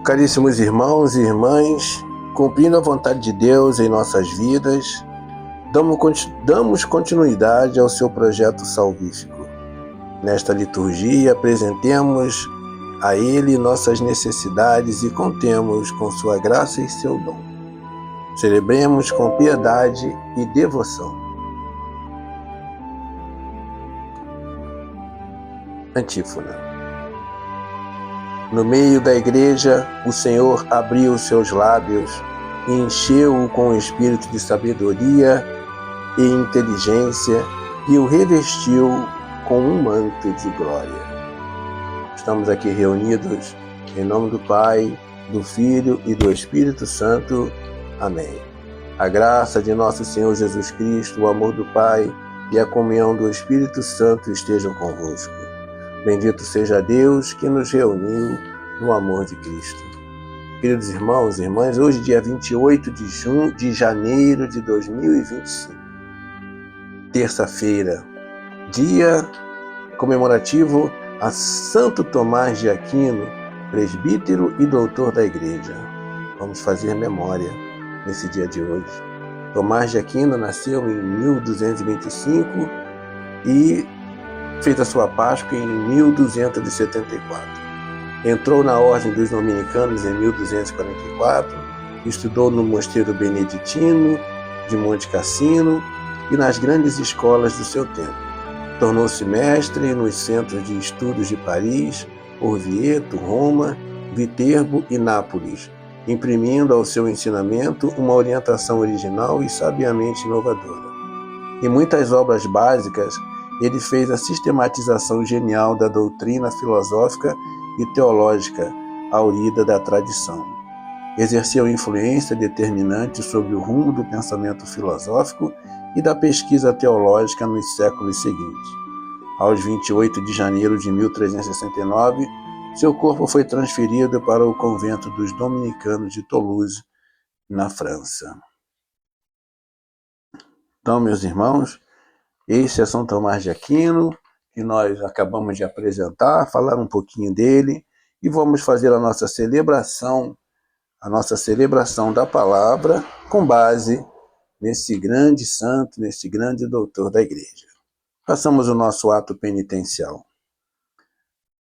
Caríssimos irmãos e irmãs, cumprindo a vontade de Deus em nossas vidas, damos continuidade ao seu projeto salvífico. Nesta liturgia, apresentemos a Ele nossas necessidades e contemos com sua graça e seu dom. Celebremos com piedade e devoção. Antífona. No meio da igreja, o Senhor abriu seus lábios e encheu-o com o espírito de sabedoria e inteligência e o revestiu com um manto de glória. Estamos aqui reunidos em nome do Pai, do Filho e do Espírito Santo. Amém. A graça de nosso Senhor Jesus Cristo, o amor do Pai e a comunhão do Espírito Santo estejam convosco. Bendito seja Deus que nos reuniu no amor de Cristo. Queridos irmãos e irmãs, hoje dia 28 de janeiro de 2025, terça-feira, dia comemorativo a Santo Tomás de Aquino, presbítero e doutor da Igreja. Vamos fazer memória nesse dia de hoje. Tomás de Aquino nasceu em 1225 e fez a sua Páscoa em 1274. Entrou na Ordem dos Dominicanos em 1244, estudou no Mosteiro Beneditino de Monte Cassino e nas grandes escolas do seu tempo. Tornou-se mestre nos centros de estudos de Paris, Orvieto, Roma, Viterbo e Nápoles, imprimindo ao seu ensinamento uma orientação original e sabiamente inovadora. Em muitas obras básicas, ele fez a sistematização genial da doutrina filosófica e teológica aurida da tradição. Exerceu influência determinante sobre o rumo do pensamento filosófico e da pesquisa teológica nos séculos seguintes. Aos 28 de janeiro de 1369, seu corpo foi transferido para o convento dos dominicanos de Toulouse, na França. Então, meus irmãos, esse é São Tomás de Aquino, que nós acabamos de apresentar, falar um pouquinho dele, e vamos fazer a nossa celebração da palavra com base nesse grande santo, nesse grande doutor da Igreja. Façamos o nosso ato penitencial.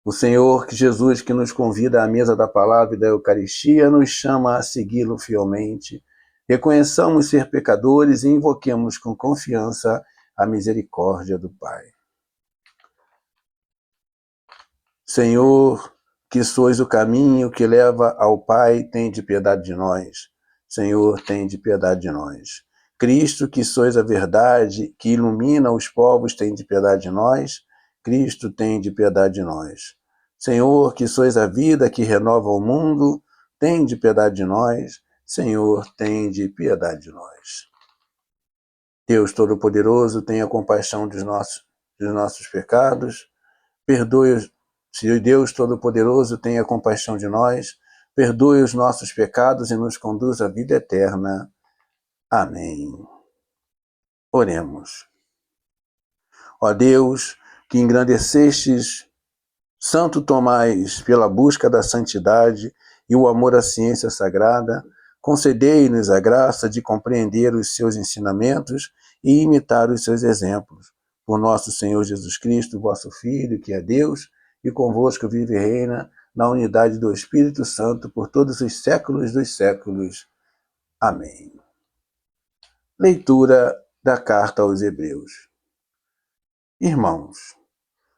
O Senhor Jesus, que nos convida à mesa da palavra e da Eucaristia, nos chama a segui-lo fielmente. Reconheçamos ser pecadores e invoquemos com confiança a misericórdia do Pai. Senhor, que sois o caminho que leva ao Pai, tende piedade de nós. Senhor, tende piedade de nós. Cristo, que sois a verdade, que ilumina os povos, tende piedade de nós. Cristo, tende piedade de nós. Senhor, que sois a vida que renova o mundo, tende piedade de nós. Senhor, tende piedade de nós. Deus Todo-Poderoso, tenha compaixão dos nossos pecados. Perdoe, se Deus Todo-Poderoso tenha compaixão de nós, perdoe os nossos pecados e nos conduz à vida eterna. Amém. Oremos. Ó Deus, que engrandecestes Santo Tomás pela busca da santidade e o amor à ciência sagrada, concedei-nos a graça de compreender os seus ensinamentos e imitar os seus exemplos. Por nosso Senhor Jesus Cristo, vosso Filho, que é Deus, e convosco vive e reina na unidade do Espírito Santo por todos os séculos dos séculos. Amém. Leitura da Carta aos Hebreus. Irmãos,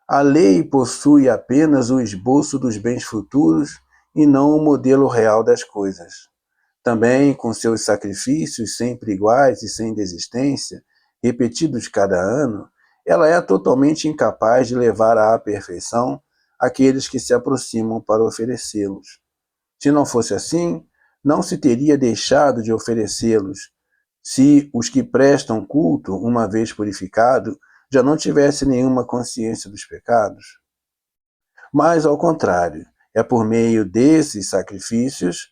a lei possui apenas o esboço dos bens futuros e não o modelo real das coisas. Também, com seus sacrifícios sempre iguais e sem desistência, repetidos cada ano, ela é totalmente incapaz de levar à perfeição aqueles que se aproximam para oferecê-los. Se não fosse assim, não se teria deixado de oferecê-los, se os que prestam culto, uma vez purificado, já não tivessem nenhuma consciência dos pecados. Mas, ao contrário, É por meio desses sacrifícios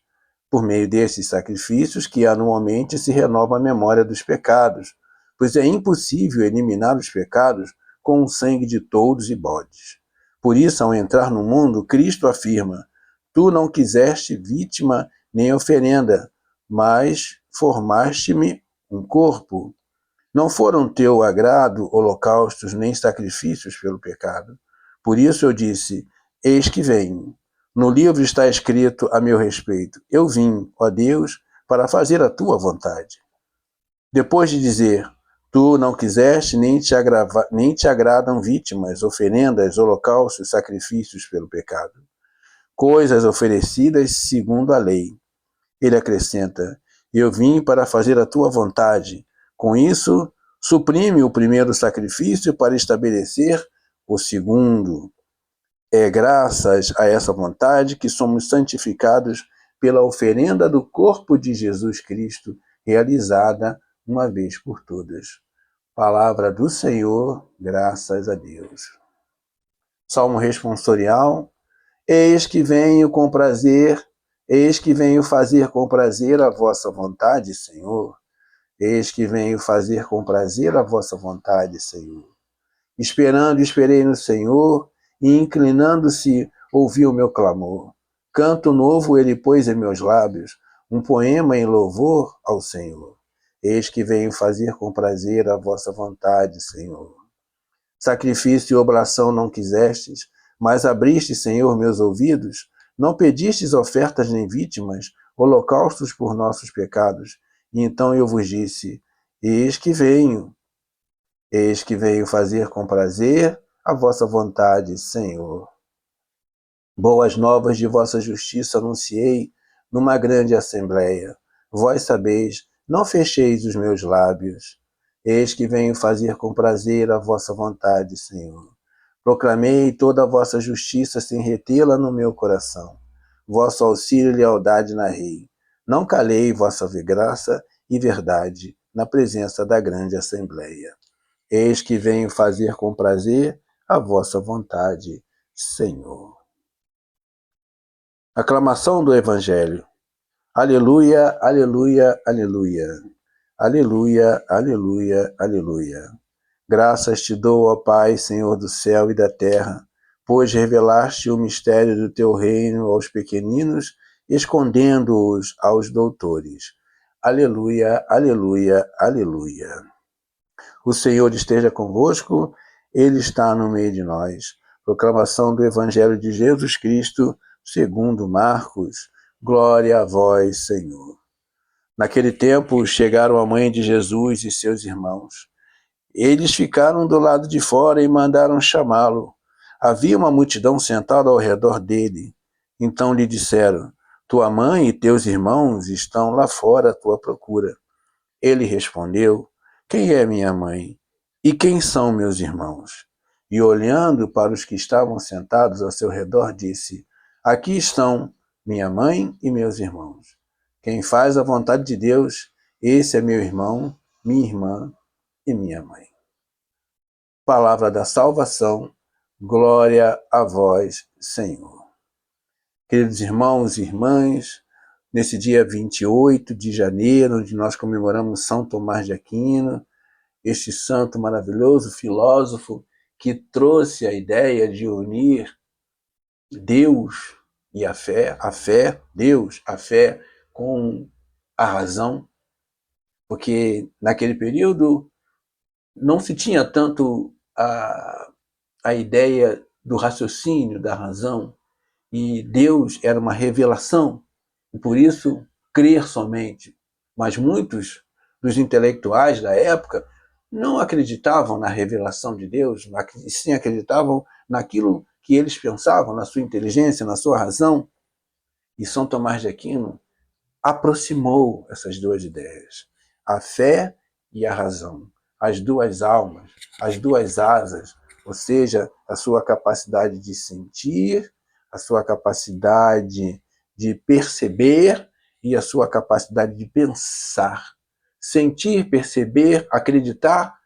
que anualmente se renova a memória dos pecados, pois é impossível eliminar os pecados com o sangue de touros e bodes. Por isso, ao entrar no mundo, Cristo afirma: Tu não quiseste vítima nem oferenda, mas formaste-me um corpo. Não foram teu agrado holocaustos nem sacrifícios pelo pecado. Por isso eu disse: Eis que venho. No livro está escrito a meu respeito: Eu vim, ó Deus, para fazer a tua vontade. Depois de dizer: Tu não quiseste, nem te agradam vítimas, oferendas, holocaustos, sacrifícios pelo pecado, coisas oferecidas segundo a lei. Ele acrescenta: Eu vim para fazer a tua vontade. Com isso, suprime o primeiro sacrifício para estabelecer o segundo. É graças a essa vontade que somos santificados pela oferenda do corpo de Jesus Cristo, realizada uma vez por todas. Palavra do Senhor, graças a Deus. Salmo responsorial. Eis que venho fazer com prazer a vossa vontade, Senhor. Eis que venho fazer com prazer a vossa vontade, Senhor. Esperei no Senhor, e inclinando-se, ouviu o meu clamor. Canto novo ele pôs em meus lábios, um poema em louvor ao Senhor. Eis que venho fazer com prazer a vossa vontade, Senhor. Sacrifício e oblação não quisestes, mas abriste, Senhor, meus ouvidos. Não pedistes ofertas nem vítimas, holocaustos por nossos pecados. E então eu vos disse: Eis que venho fazer com prazer a vossa vontade, Senhor. Boas novas de vossa justiça anunciei numa grande assembleia. Vós sabeis, não fecheis os meus lábios. Eis que venho fazer com prazer a vossa vontade, Senhor. Proclamei toda a vossa justiça sem retê-la no meu coração. Vosso auxílio e lealdade narrei. Não calei vossa graça e verdade na presença da grande assembleia. Eis que venho fazer com prazer a vossa vontade, Senhor. Aclamação do Evangelho. Aleluia, aleluia, aleluia. Aleluia, aleluia, aleluia. Graças te dou, ó Pai, Senhor do céu e da terra, pois revelaste o mistério do teu reino aos pequeninos, escondendo-os aos doutores. Aleluia, aleluia, aleluia. O Senhor esteja convosco, Ele está no meio de nós. Proclamação do Evangelho de Jesus Cristo, segundo Marcos. Glória a vós, Senhor. Naquele tempo, chegaram a mãe de Jesus e seus irmãos. Eles ficaram do lado de fora e mandaram chamá-lo. Havia uma multidão sentada ao redor dele. Então lhe disseram: Tua mãe e teus irmãos estão lá fora à tua procura. Ele respondeu: Quem é minha mãe? E quem são meus irmãos? E olhando para os que estavam sentados ao seu redor, disse: Aqui estão minha mãe e meus irmãos. Quem faz a vontade de Deus, esse é meu irmão, minha irmã e minha mãe. Palavra da salvação, glória a vós, Senhor. Queridos irmãos e irmãs, nesse dia 28 de janeiro, onde nós comemoramos São Tomás de Aquino, este santo maravilhoso filósofo que trouxe a ideia de unir Deus e a fé, Deus, a fé com a razão, porque naquele período não se tinha tanto a ideia do raciocínio, da razão, e Deus era uma revelação, e por isso crer somente. Mas muitos dos intelectuais da época não acreditavam na revelação de Deus, sim acreditavam naquilo que eles pensavam, na sua inteligência, na sua razão. E São Tomás de Aquino aproximou essas duas ideias, a fé e a razão, as duas almas, as duas asas, ou seja, a sua capacidade de sentir, a sua capacidade de perceber e a sua capacidade de pensar. Sentir, perceber, acreditar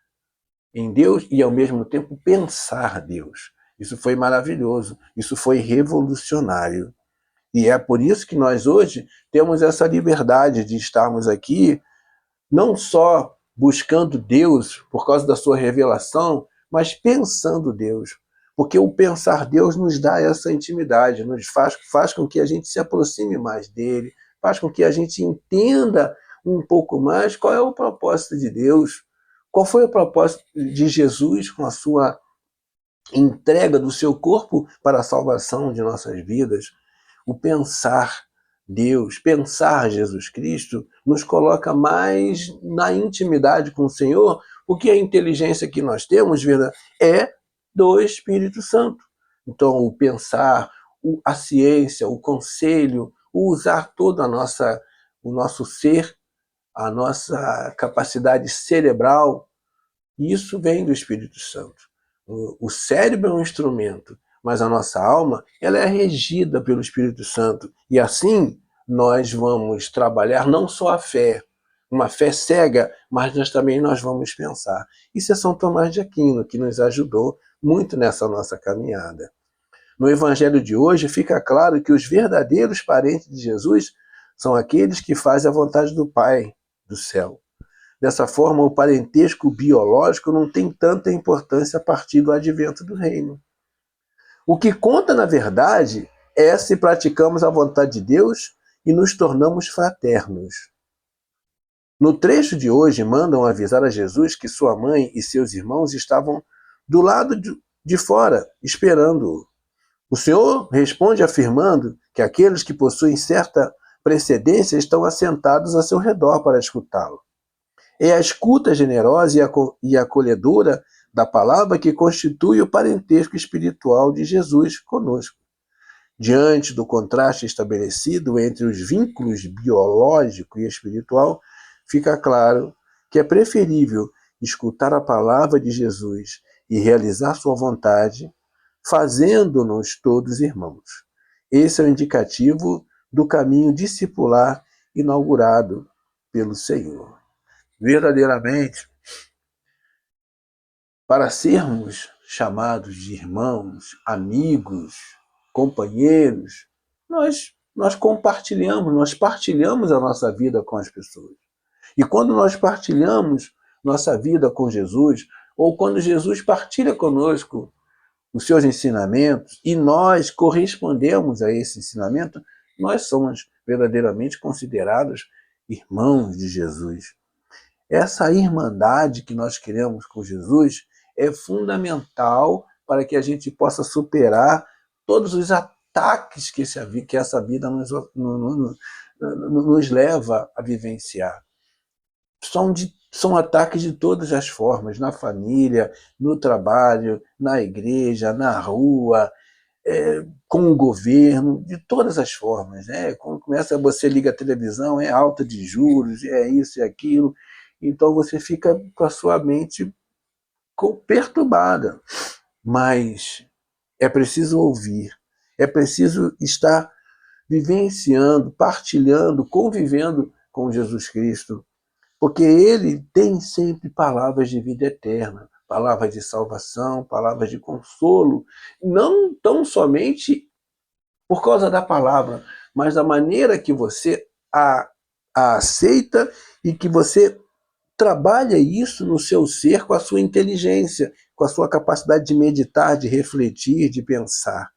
em Deus e, ao mesmo tempo, pensar Deus. Isso foi maravilhoso, isso foi revolucionário. E é por isso que nós hoje temos essa liberdade de estarmos aqui, não só buscando Deus por causa da sua revelação, mas pensando Deus. Porque o pensar Deus nos dá essa intimidade, faz com que a gente se aproxime mais dele, faz com que a gente entenda um pouco mais qual é o propósito de Deus, qual foi o propósito de Jesus com a sua entrega do seu corpo para a salvação de nossas vidas. O pensar Deus, pensar Jesus Cristo, nos coloca mais na intimidade com o Senhor, porque a inteligência que nós temos, vida, é do Espírito Santo. Então, o pensar, a ciência, o conselho, o usar todo o nosso ser, a nossa capacidade cerebral, isso vem do Espírito Santo. O cérebro é um instrumento, mas a nossa alma, ela é regida pelo Espírito Santo. E assim nós vamos trabalhar não só a fé, uma fé cega, mas nós vamos pensar. Isso é São Tomás de Aquino, que nos ajudou muito nessa nossa caminhada. No Evangelho de hoje fica claro que os verdadeiros parentes de Jesus são aqueles que fazem a vontade do Pai do céu. Dessa forma, o parentesco biológico não tem tanta importância a partir do advento do reino. O que conta, na verdade, é se praticamos a vontade de Deus e nos tornamos fraternos. No trecho de hoje, mandam avisar a Jesus que sua mãe e seus irmãos estavam do lado de fora, esperando-o. O Senhor responde afirmando que aqueles que possuem certa precedência estão assentados a seu redor para escutá-lo. É a escuta generosa e acolhedora da palavra que constitui o parentesco espiritual de Jesus conosco. Diante do contraste estabelecido entre os vínculos biológico e espiritual, fica claro que é preferível escutar a palavra de Jesus e realizar sua vontade, fazendo-nos todos irmãos. Esse é o indicativo do caminho discipular inaugurado pelo Senhor. Verdadeiramente, para sermos chamados de irmãos, amigos, companheiros, nós compartilhamos, nós partilhamos a nossa vida com as pessoas. E quando nós partilhamos nossa vida com Jesus, ou quando Jesus partilha conosco os seus ensinamentos e nós correspondemos a esse ensinamento, nós somos verdadeiramente considerados irmãos de Jesus. Essa irmandade que nós queremos com Jesus é fundamental para que a gente possa superar todos os ataques que essa vida nos leva a vivenciar. São ataques de todas as formas, na família, no trabalho, na igreja, na rua, com o governo, de todas as formas. Quando você liga a televisão, é alta de juros, é isso e aquilo. Então você fica com a sua mente perturbada. Mas é preciso ouvir, é preciso estar vivenciando, partilhando, convivendo com Jesus Cristo, porque ele tem sempre palavras de vida eterna, palavras de salvação, palavras de consolo, não tão somente por causa da palavra, mas da maneira que você a aceita e que você trabalha isso no seu ser com a sua inteligência, com a sua capacidade de meditar, de refletir, de pensar.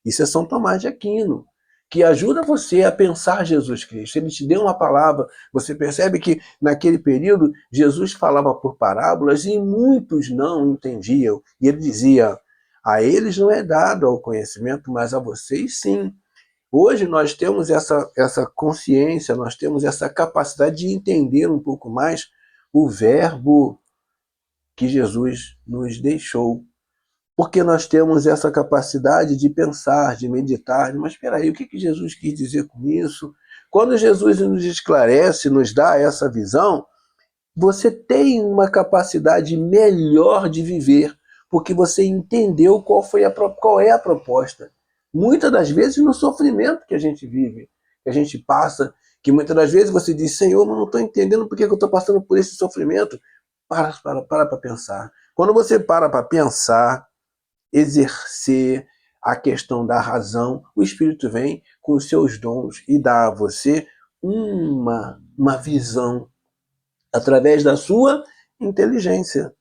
Isso é São Tomás de Aquino, que ajuda você a pensar Jesus Cristo. Ele te deu uma palavra, você percebe que naquele período Jesus falava por parábolas e muitos não entendiam. E ele dizia, a eles não é dado o conhecimento, mas a vocês sim. Hoje nós temos essa consciência, nós temos essa capacidade de entender um pouco mais o verbo que Jesus nos deixou. Porque nós temos essa capacidade de pensar, de meditar, mas espera aí, o que Jesus quis dizer com isso? Quando Jesus nos esclarece, nos dá essa visão, você tem uma capacidade melhor de viver, porque você entendeu qual é a proposta. Muitas das vezes no sofrimento que a gente vive, que a gente passa, que muitas das vezes você diz, Senhor, mas não estou entendendo por que eu estou passando por esse sofrimento. Para pensar. Quando você para pensar, exercer, a questão da razão, o Espírito vem com os seus dons e dá a você uma visão através da sua inteligência,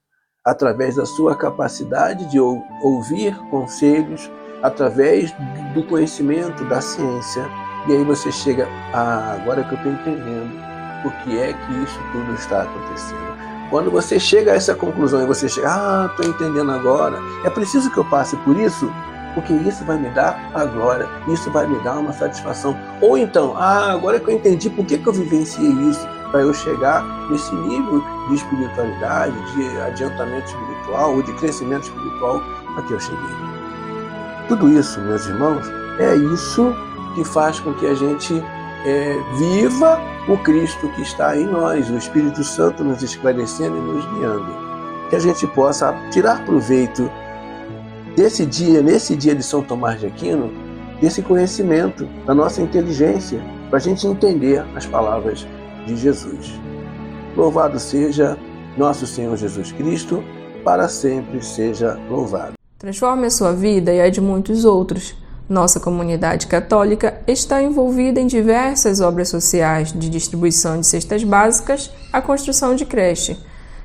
através da sua capacidade de ouvir conselhos, através do conhecimento da ciência. E aí você chega, agora que eu estou entendendo por que é que isso tudo está acontecendo. Quando você chega a essa conclusão e você chega, estou entendendo agora, é preciso que eu passe por isso, porque isso vai me dar a glória, isso vai me dar uma satisfação. Ou então, agora que eu entendi por que eu vivenciei isso, para eu chegar nesse nível de espiritualidade, de adiantamento espiritual ou de crescimento espiritual a que eu cheguei. Tudo isso, meus irmãos, é isso que faz com que a gente viva o Cristo que está em nós, o Espírito Santo nos esclarecendo e nos guiando. Que a gente possa tirar proveito nesse dia de São Tomás de Aquino, desse conhecimento, da nossa inteligência, para a gente entender as palavras de Jesus. Louvado seja nosso Senhor Jesus Cristo, para sempre seja louvado. Transforme a sua vida e a de muitos outros. Nossa comunidade católica está envolvida em diversas obras sociais, de distribuição de cestas básicas à construção de creche.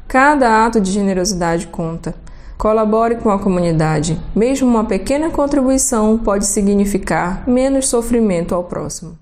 Cada ato de generosidade conta. Colabore com a comunidade. Mesmo uma pequena contribuição pode significar menos sofrimento ao próximo.